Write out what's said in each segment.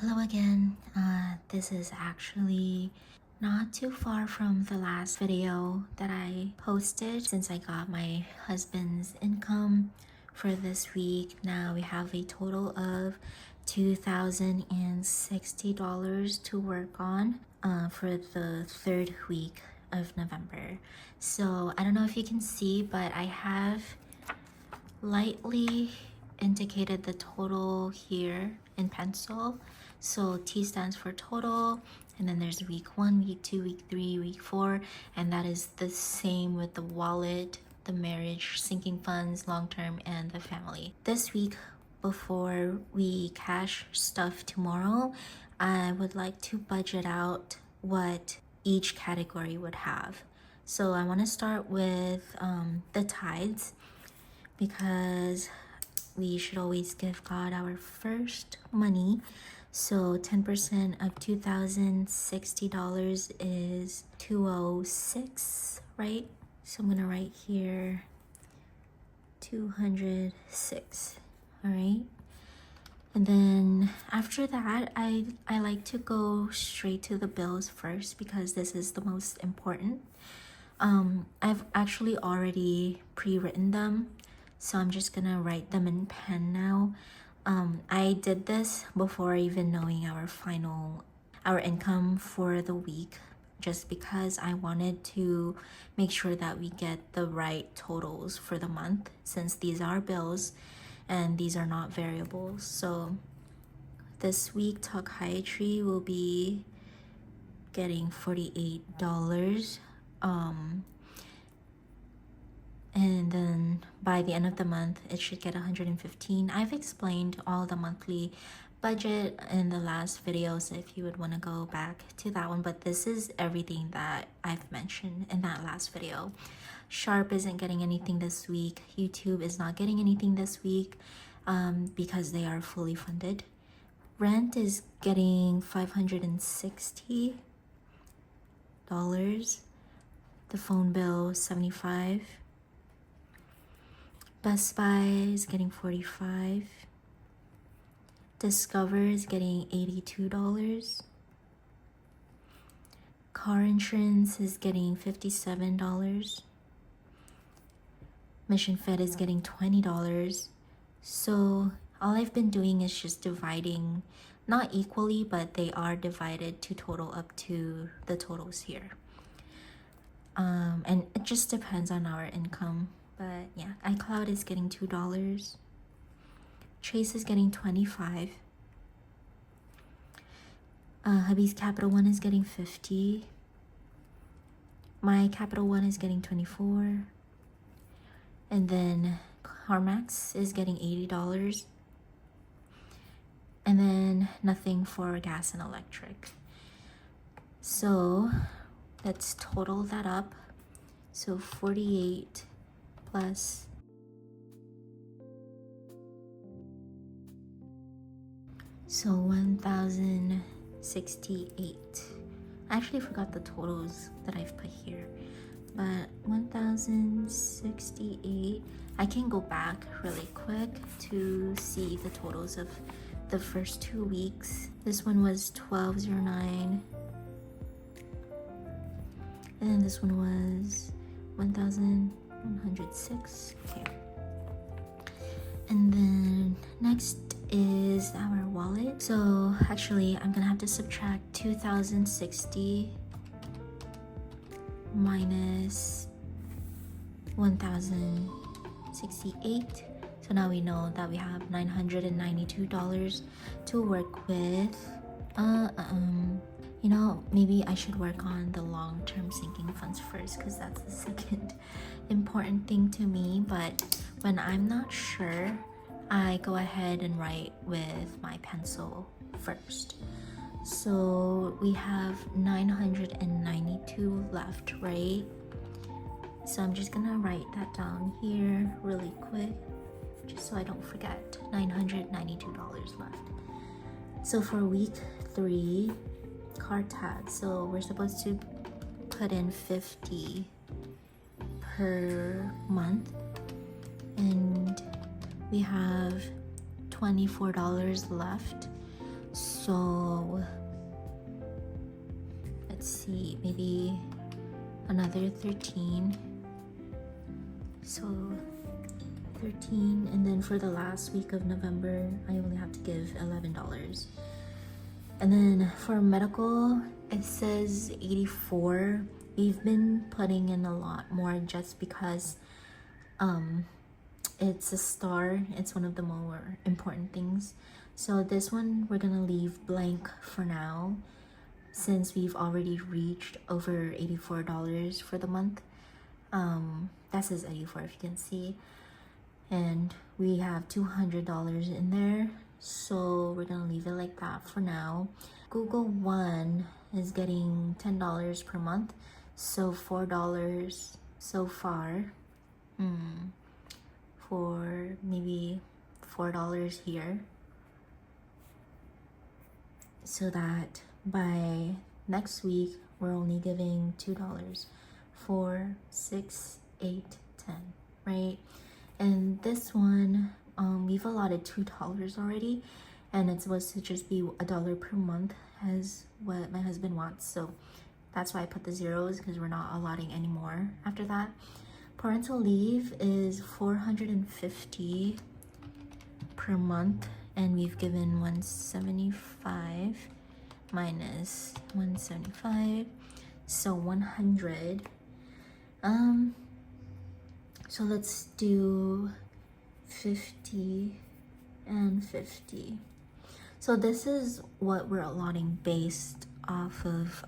Hello again. This is actually not too far from the last video that I posted since I got my husband's income for this week. Now we have a total of $2,060 to work on for the third week of November. So I don't know if you can see, but I have lightly indicated the total here in pencil. So T stands for total, and then there's week 1, week 2, week 3, week 4, and that is the same with the wallet, the marriage, sinking funds, long-term, and the family. This week, before we cash stuff tomorrow, I would like to budget out what each category would have. So I want to start with the tithes, because we should always give God our first money. So 10% of $2,060 is 206, right? So I'm gonna write here 206. All right. And then after that, I like to go straight to the bills first because this is the most important. I've actually already pre-written them, so I'm just gonna write them in pen now. I did this before even knowing our income for the week, just because I wanted to make sure that we get the right totals for the month, since these are bills and these are not variables. So this week psychiatry will be getting $48. And then by the end of the month it should get 115. I've explained all the monthly budget in the last video, so if you would want to go back to that one, but this is everything that I've mentioned in that last video. Sharp isn't getting anything this week. YouTube is not getting anything this week because they are fully funded. Rent is getting $560. The phone bill $75. Best Buy is getting $45. Discover is getting $82. Car insurance is getting $57. Mission Fed is getting $20. So all I've been doing is just dividing, not equally, but they are divided to total up to the totals here. And it just depends on our income. But yeah, iCloud is getting $2. Chase is getting $25. Hubby's Capital One is getting $50. My Capital One is getting $24. And then CarMax is getting $80. And then nothing for gas and electric. So let's total that up. So 48 plus so 1,068. I actually forgot the totals that I've put here, but 1,068. I can go back really quick to see the totals of the first 2 weeks. This one was 1,209, and then this one was 1,106. Okay. And then next is our wallet. So actually I'm gonna have to subtract 2,060 minus 1,068. So now we know that we have $992 to work with. You know, maybe I should work on the long-term sinking funds first, because that's the second important thing to me. But when I'm not sure, I go ahead and write with my pencil first. So we have 992 left, right? So I'm just gonna write that down here really quick, just so I don't forget. $992 left. So for week 3, car tax, so we're supposed to put in 50 per month, and we have $24 left. So let's see, maybe another 13. So 13, and then for the last week of November, I only have to give $11. And then for medical, it says 84. We've been putting in a lot more just because it's a star. It's one of the more important things. So this one we're gonna leave blank for now, since we've already reached over $84 for the month. That says 84 if you can see, and we have $200 in there, so we're gonna leave it like that for now. Google One is getting $10 per month, so $4 so far. For maybe $4 here, so that by next week we're only giving $2. 4, 6, 8, 10, right? And this one, we've allotted $2 already, and it's supposed to just be $1 per month as what my husband wants. So that's why I put the zeros, because we're not allotting any more after that. Parental leave is $450 per month, and we've given $175 minus $175, so $100. So let's do 50 and 50. So this is what we're allotting based off of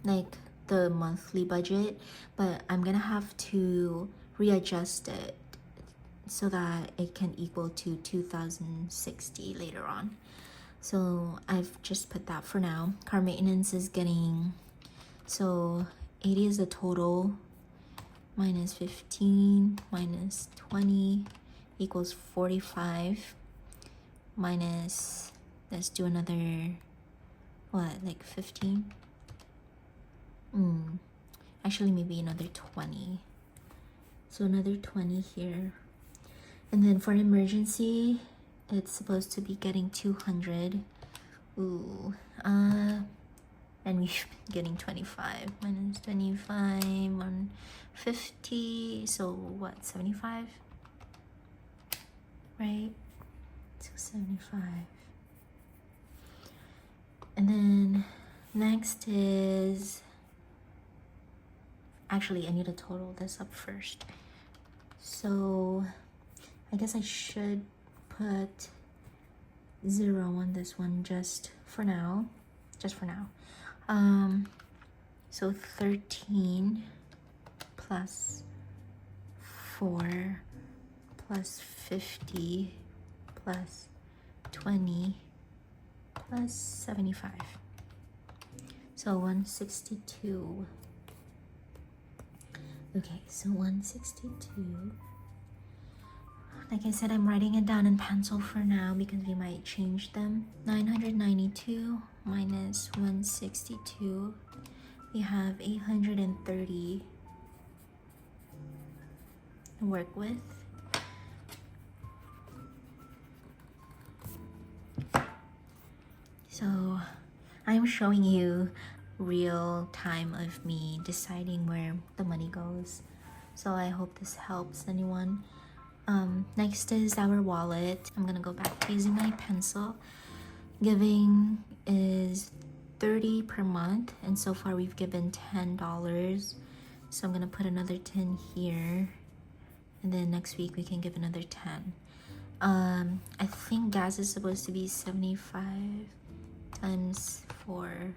like the monthly budget, but I'm gonna have to readjust it so that it can equal to 2060 later on. So I've just put that for now. Car maintenance is getting, so 80 is the total, minus 15 minus 20 equals 45, minus, let's do another, what, like 15? Actually maybe another 20. So another 20 here. And then for emergency, it's supposed to be getting 200. And we've been getting 25 minus 25, 150. So what, 75? Right? So 75. And then next is, actually I need to total this up first. So I guess I should put 0 on this one just for now. So 13 plus 4 plus 50 plus 20 plus 75. So 162. Okay, so 162. Like I said, I'm writing it down in pencil for now because we might change them. 992 minus 162. We have 830 to work with. So I'm showing you real time of me deciding where the money goes. So I hope this helps anyone. Next is our wallet. I'm gonna go back to using my pencil. Giving is 30 per month, and so far we've given $10. So I'm gonna put another 10 here, and then next week we can give another 10. I think gas is supposed to be 75 times 4.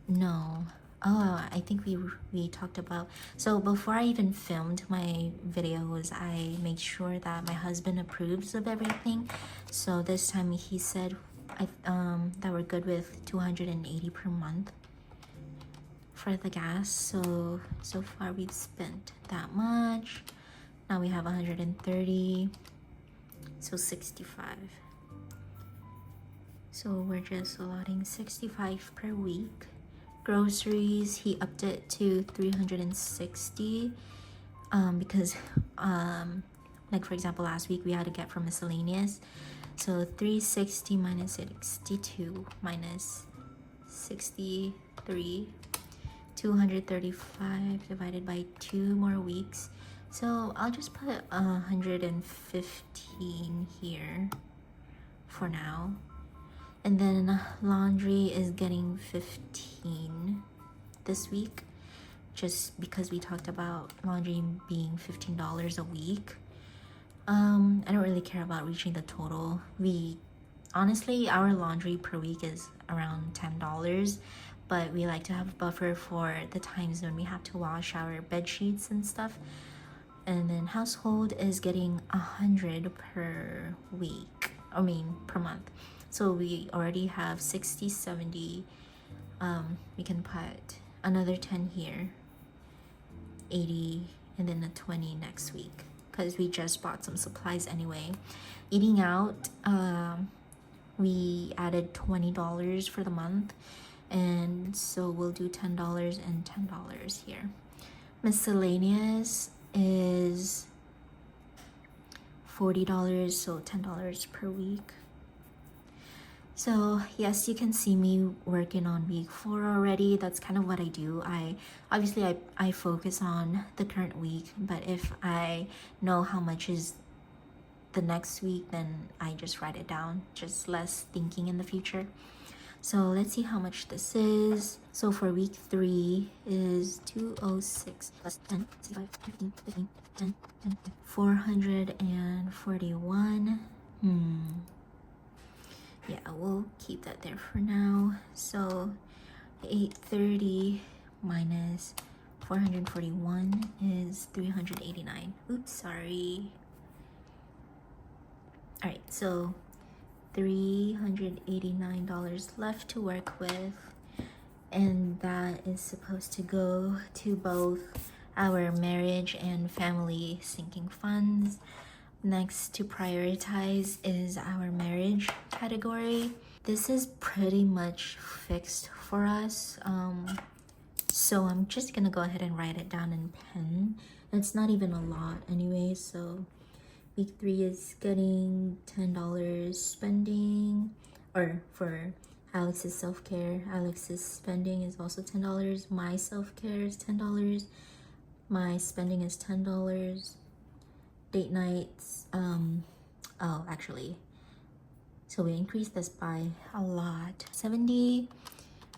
No. Oh, I think we talked about, so before I even filmed my videos, I made sure that my husband approves of everything. So this time he said that we're good with 280 per month for the gas. So far we've spent that much. Now we have 130, so 65. So we're just allotting 65 per week. Groceries, he upped it to 360 because like for example last week we had to get from miscellaneous, So 360 minus 62 minus 63, 235 divided by 2 more weeks. So I'll just put 115 here for now. And then laundry is getting 15 this week, just because we talked about laundry being $15 a week. I don't really care about reaching the total. Honestly, our laundry per week is around $10, but we like to have a buffer for the times when we have to wash our bed sheets and stuff. And then household is getting 100 per week, per month. So we already have 60, 70. We can put another 10 here, 80, and then a 20 next week, because we just bought some supplies anyway. Eating out, we added $20 for the month, and so we'll do $10 and $10 here. Miscellaneous is $40, so $10 per week. So yes, you can see me working on week 4 already. That's kind of what I do. I focus on the current week, but if I know how much is the next week, then I just write it down, just less thinking in the future. So let's see how much this is. So for week 3 is 206 plus 10, 65, 15, 15, 10, 10, 441. Yeah, we'll keep that there for now. So 830 minus 441 is 389. Oops, sorry. All right, so $389 left to work with, and that is supposed to go to both our marriage and family sinking funds. Next to prioritize is our marriage category. This is pretty much fixed for us, so I'm just gonna go ahead and write it down in pen. It's not even a lot anyway. So week 3 is getting $10 spending, or for Alex's self-care, Alex's spending is also $10. My self-care is $10. My spending is $10. Date nights, so we increased this by a lot. 70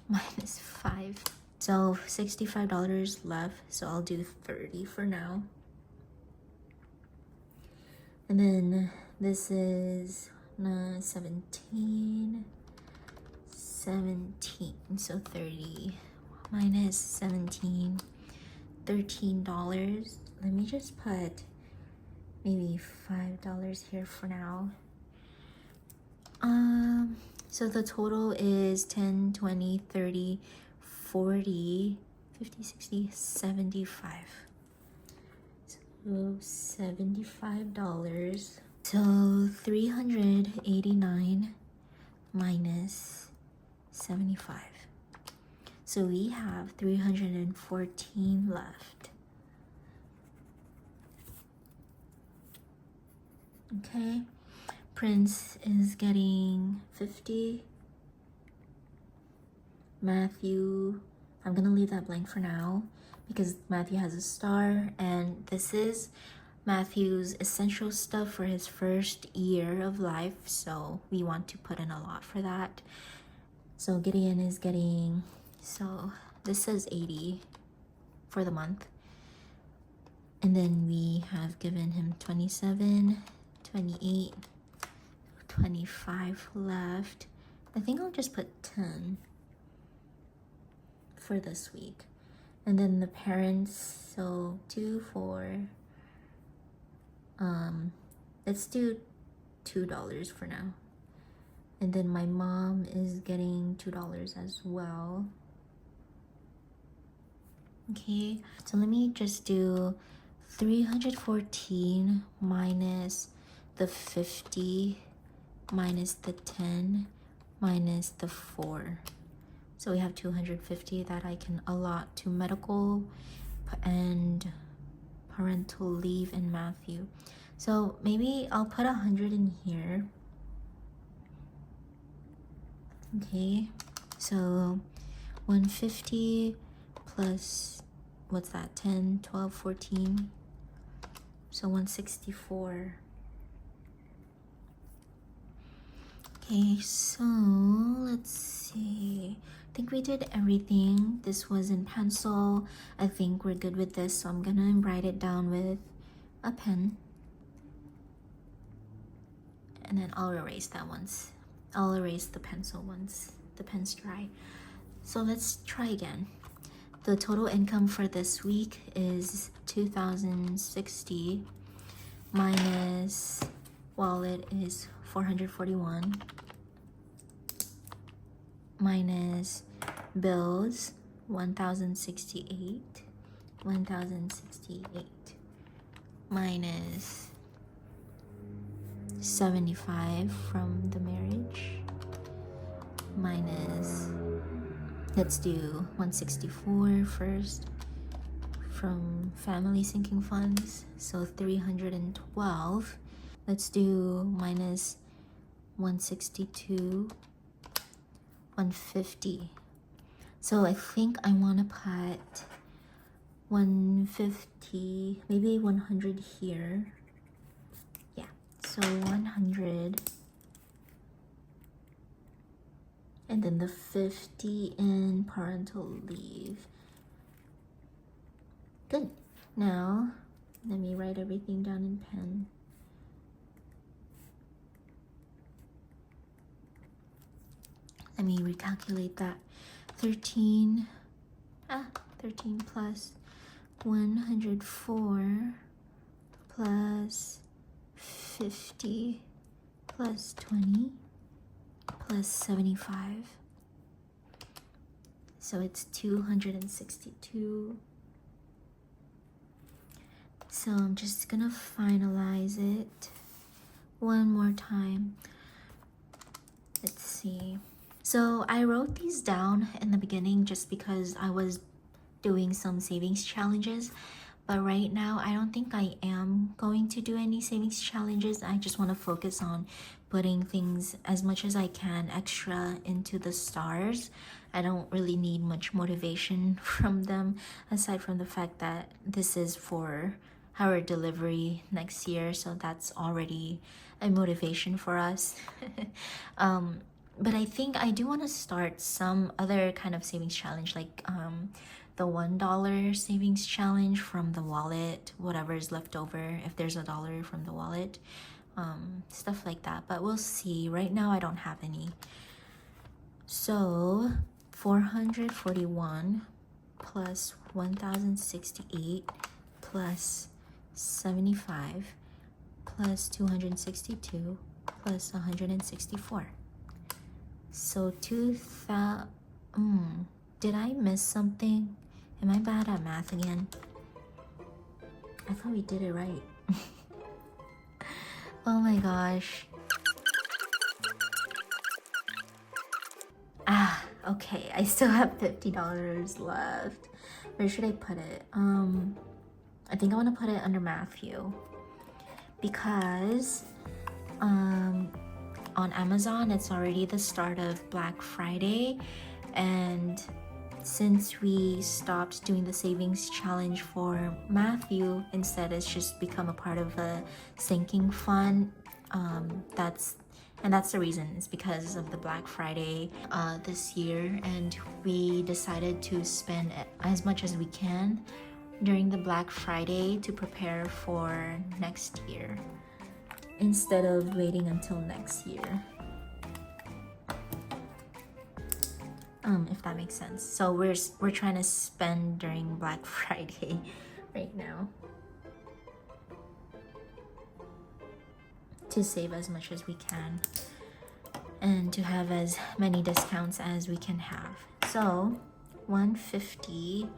minus 5, so $65 left, so I'll do 30 for now. And then this is 17, so 30 minus 17, $13. Let me just put maybe $5 here for now. So the total is 10, 20, 30, 40, 50, 60, 75. So $75. So 389 minus 75. So we have 314 left. Okay, Prince is getting 50. Matthew, I'm gonna leave that blank for now because Matthew has a star, and this is Matthew's essential stuff for his first year of life, so we want to put in a lot for that. So Gideon is getting, so this says 80 for the month, and then we have given him 27, 28, 25 left. I think I'll just put 10 for this week. And then the parents, so 2, 4, let's do $2 for now. And then my mom is getting $2 as well. Okay, so let me just do 314 minus the 50 minus the 10 minus the 4. So we have 250 that I can allot to medical and parental leave in Matthew. So maybe I'll put 100 in here. Okay, so 150 plus, what's that, 10, 12, 14, so 164. Okay, so let's see. I think we did everything. This was in pencil. I think we're good with this, so I'm gonna write it down with a pen. And then I'll erase that once. I'll erase the pencil once the pen's dry. So let's try again. The total income for this week is 2,060 minus wallet is 441 minus bills 1,068 minus 75 from the marriage minus, let's do 164 first from family sinking funds, so 312. Let's do minus 162, 150. So I think I want to put 150, maybe 100 here. Yeah, so 100. And then the 50 in parental leave. Good. Now, let me write everything down in pen. Let me recalculate that. 13 plus 104 plus 50 plus 20 plus 75. So it's 262. So I'm just gonna finalize it one more time. Let's see. So I wrote these down in the beginning just because I was doing some savings challenges, but right now I don't think I am going to do any savings challenges. I just want to focus on putting things as much as I can extra into the stars. I don't really need much motivation from them, aside from the fact that this is for our delivery next year, so that's already a motivation for us. But I think I do want to start some other kind of savings challenge, like the $1 savings challenge from the wallet, whatever is left over, if there's $1 from the wallet, stuff like that. But we'll see. Right now I don't have any. So 441 plus 1,068 plus 75 plus 262 plus 164. So 2,000. Did I miss something? Am I bad at math again? I thought we did it right. Oh my gosh. Okay. I still have $50 left. Where should I put it? I think I want to put it under Matthew, because on Amazon it's already the start of Black Friday, and since we stopped doing the savings challenge for Matthew, instead it's just become a part of a sinking fund. That's the reason. It's because of the Black Friday this year, and we decided to spend as much as we can during the Black Friday to prepare for next year instead of waiting until next year. If that makes sense. So we're trying to spend during Black Friday right now to save as much as we can and to have as many discounts as we can have. So 150.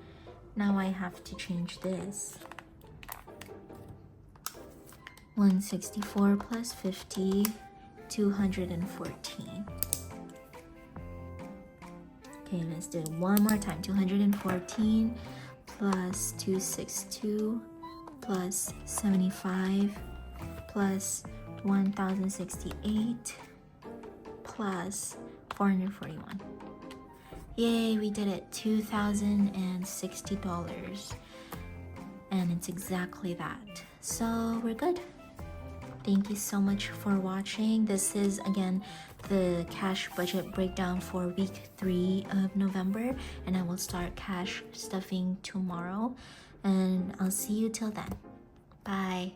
Now I have to change this. 164 plus 50, 214. Okay, let's do it one more time. 214 plus 262 plus 75 plus 1,068 plus $441. Yay, we did it. $2,060. And it's exactly that. So we're good. Thank you so much for watching. This is again the cash budget breakdown for week 3 of November, and I will start cash stuffing tomorrow, and I'll see you till then. Bye.